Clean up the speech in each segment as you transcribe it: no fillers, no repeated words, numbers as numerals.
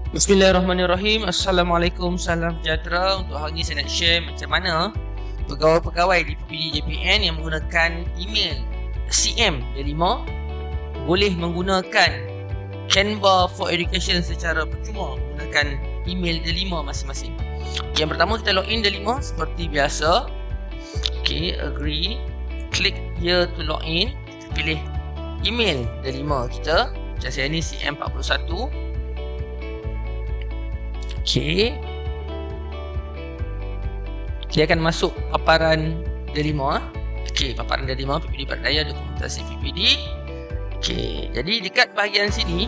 Bismillahirrahmanirrahim. Assalamualaikum, salam sejahtera. Untuk hari ini saya nak share macam mana pegawai-pegawai di PPD JPN yang menggunakan email CM D5 boleh menggunakan Canva for Education secara percuma menggunakan email D5 masing-masing. Yang pertama, kita login D5 seperti biasa. Okay, agree. Klik here to login. Kita pilih email D5 kita. Macam saya ni CM41. Okay, dia akan masuk paparan D5. Okay, paparan D5 PPD Barat Daya, dokumentasi PPD. Okay, jadi dekat bahagian sini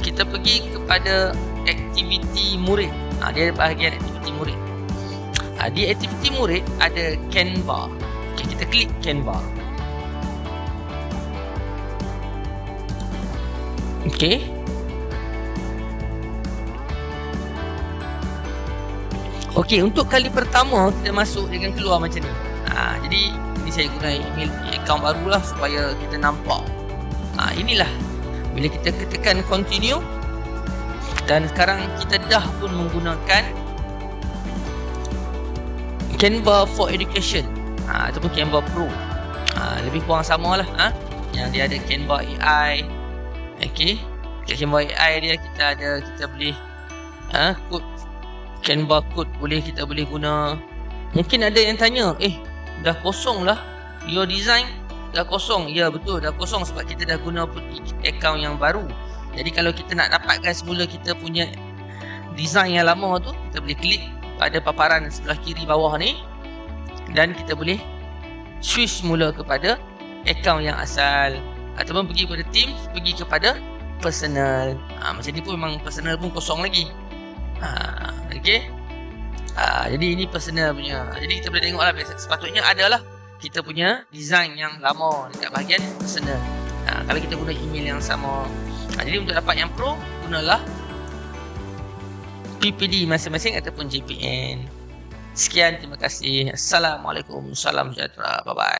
kita pergi kepada aktiviti murid. Dia ada bahagian aktiviti murid. Di aktiviti murid ada Canva. Okay, kita klik Canva. Okay, okey, untuk kali pertama kita masuk dia akan keluar macam ni. Jadi ini saya guna email account barulah supaya kita nampak. Inilah bila kita tekan continue, dan sekarang kita dah pun menggunakan Canva for Education ataupun Canva Pro. Lebih kurang samalah. Yang dia ada Canva AI. Okey, Canva AI dia kita boleh kod Canva code kita boleh guna. Mungkin ada yang tanya, dah kosong lah your design, dah kosong. Ya, betul, dah kosong sebab kita dah guna account yang baru. Jadi kalau kita nak dapatkan semula kita punya design yang lama tu, kita boleh klik pada paparan sebelah kiri bawah ni, dan kita boleh switch semula kepada account yang asal, ataupun pergi kepada Teams, pergi kepada personal. Macam ni pun memang personal pun kosong lagi. Okay. Jadi ini personal punya. Jadi kita boleh tengok lah, sepatutnya adalah kita punya design yang lama dekat bahagian personal. Kalau kita guna email yang sama. Jadi untuk dapat yang pro, gunalah PPD masing-masing ataupun JPN. Sekian, terima kasih. Assalamualaikum, salam sejahtera. Bye bye.